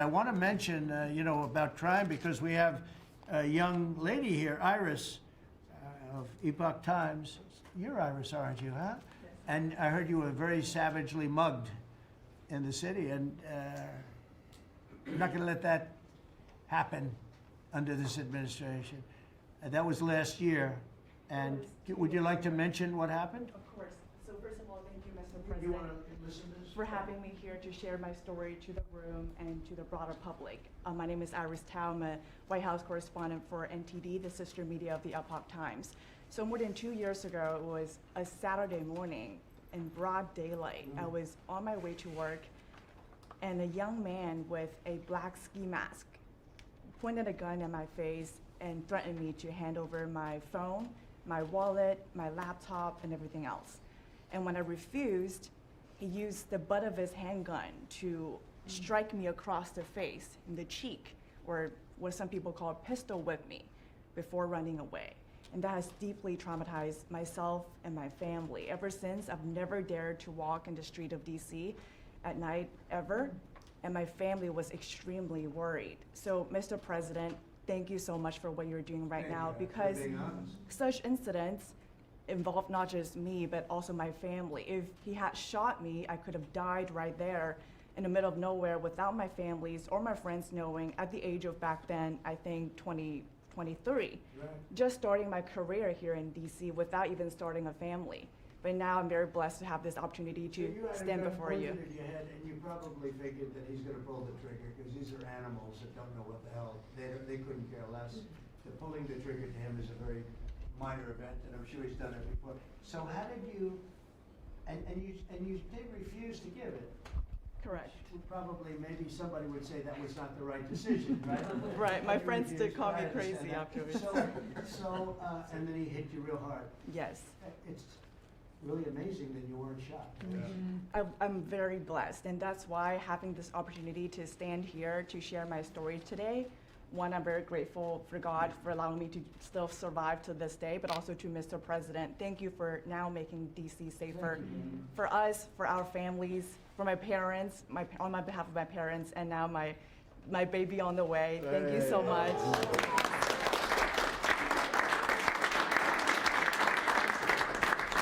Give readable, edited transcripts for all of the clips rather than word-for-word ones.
I want to mention, about crime because we have a young lady here, Iris, of Epoch Times. You're Iris, aren't you, huh? Yes. And I heard you were very savagely mugged in the city, and you're not going to let that happen under this administration. That was last year. And would you like to mention what happened? Of course. So first of all, thank you, Mr. Do you President, want to listen to this? for having me here to share my story to the room and to the broader public. My name is Iris Tao. I'm a White House correspondent for NTD, the sister media of the Epoch Times. So more than 2 years ago, it was a Saturday morning in broad daylight. I was on my way to work, and a young man with a black ski mask pointed a gun at my face and threatened me to hand over my phone, my wallet, my laptop, and everything else. And when I refused, he used the butt of his handgun to strike me across the face, in the cheek, or what some people call pistol whip me, before running away. And that has deeply traumatized myself and my family. Ever since, I've never dared to walk in the street of DC at night, ever. And my family was extremely worried. So, Mr. President, thank you so much for what you're doing right now, because such incidents involved not just me, but also my family. If he had shot me, I could have died right there in the middle of nowhere without my families or my friends knowing at the age of back then, I think 23. Right. Just starting my career here in DC without even starting a family. But now I'm very blessed to have this opportunity to stand before you. You had a gun pointed at your head, and you probably figured that he's going to pull the trigger because these are animals that don't know what the hell, they couldn't care less. The pulling the trigger to him is a very minor event, and I'm sure he's done it before. So how did you, and you did refuse to give it? Correct. Probably, maybe somebody would say that was not the right decision, right? Right, my You friends refused, did call I me understand crazy that. afterwards. And then he hit you real hard. Yes. It's really amazing that you weren't shot. I'm very blessed, and that's why having this opportunity to stand here to share my story today, one, I'm very grateful for God for allowing me to still survive to this day, but also to Mr. President. Thank you for now making DC safer for us, for our families, for my parents, on my behalf of my parents, and now my baby on the way. Thank you so much.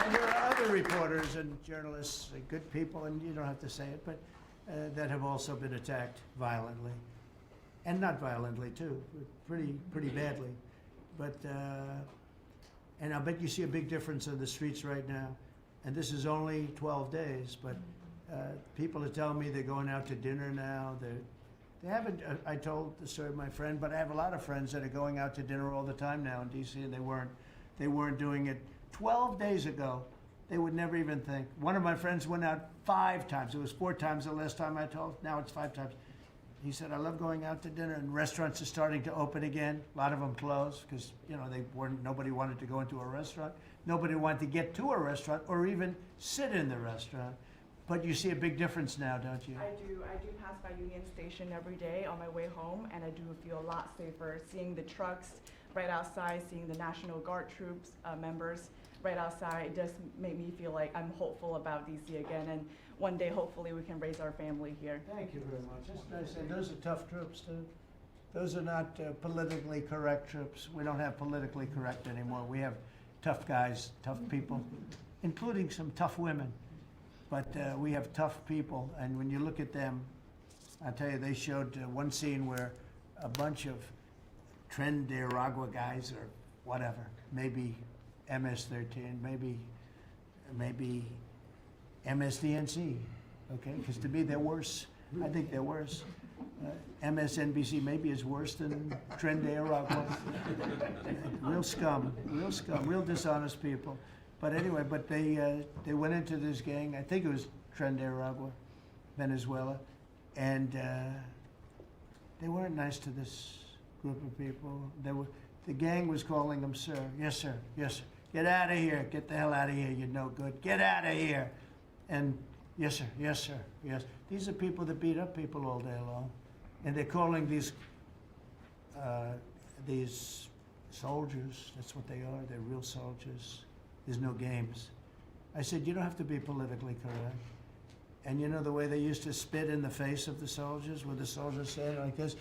And there are other reporters and journalists, good people, and you don't have to say it, but that have also been attacked violently. And not violently, too, but pretty badly. But, and I bet you see a big difference in the streets right now. And this is only 12 days, but people are telling me they're going out to dinner now. They haven't, I told the story of my friend, but I have a lot of friends that are going out to dinner all the time now in DC, and they weren't doing it 12 days ago. They would never even think. One of my friends went out 5 times. It was 4 times the last time I told. Now it's 5 times. He said, I love going out to dinner, and restaurants are starting to open again. A lot of them closed because, nobody wanted to go into a restaurant. Nobody wanted to get to a restaurant or even sit in the restaurant. But you see a big difference now, don't you? I do pass by Union Station every day on my way home, and I do feel a lot safer seeing the trucks right outside, seeing the National Guard troops members right outside. It does make me feel like I'm hopeful about DC again, and one day hopefully we can raise our family here. Thank you very much. That's nice. And those are tough troops, too. Those are not politically correct troops. We don't have politically correct anymore. We have tough guys, tough people, including some tough women. But we have tough people, and when you look at them, I tell you, they showed one scene where a bunch of Tren de Aragua guys or whatever, maybe MS-13, maybe MSDNC, okay? Because to me, they're worse. I think they're worse. MSNBC maybe is worse than Tren de Aragua. Real scum, real dishonest people. But anyway, they went into this gang. I think it was Tren de Aragua, Venezuela, and they weren't nice to this group of people. The gang was calling them sir. Yes, sir. Yes, sir. Get out of here. Get the hell out of here. You're no good. Get out of here. And yes, sir. Yes, sir. Yes. These are people that beat up people all day long, and they're calling these soldiers. That's what they are. They're real soldiers. There's no games. I said, you don't have to be politically correct. And you know the way they used to spit in the face of the soldiers, with the soldiers standing like this?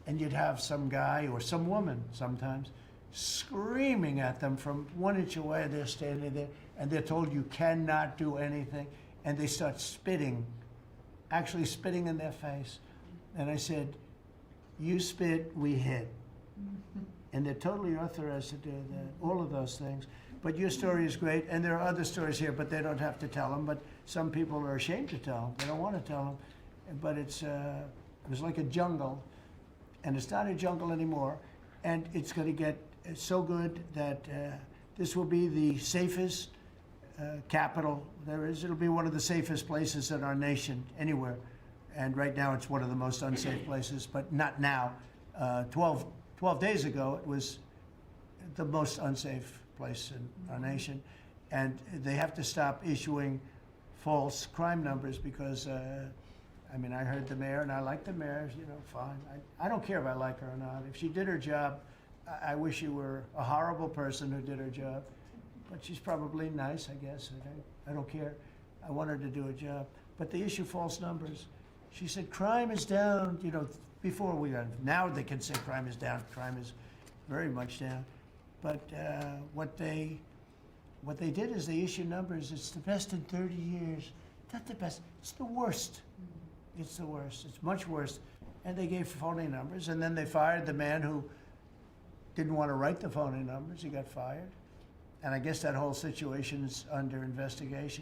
And you'd have some guy or some woman sometimes screaming at them from 1 inch away. They're standing there and they're told you cannot do anything. And they start spitting, actually spitting in their face. And I said, you spit, we hit. And they're totally authorized to do that, all of those things. But your story is great, and there are other stories here, but they don't have to tell them. But some people are ashamed to tell them. They don't want to tell them. But it was like a jungle, and it's not a jungle anymore. And it's going to get so good that this will be the safest capital there is. It'll be one of the safest places in our nation, anywhere. And right now, it's one of the most unsafe places, but not now. 12 days ago, it was the most unsafe place in our nation. And they have to stop issuing false crime numbers because, I mean, I heard the mayor, and I like the mayor, you know, fine. I don't care if I like her or not. If she did her job, I wish you were a horrible person who did her job. But she's probably nice, I guess. I don't care. I want her to do a job. But they issue false numbers. She said crime is down, you know, before we got, now they can say crime is down. Crime is very much down. But what they did is they issued numbers. It's the best in 30 years. Not the best. It's the worst. It's the worst. It's much worse. And they gave phony numbers. And then they fired the man who didn't want to write the phony numbers. He got fired. And I guess that whole situation is under investigation.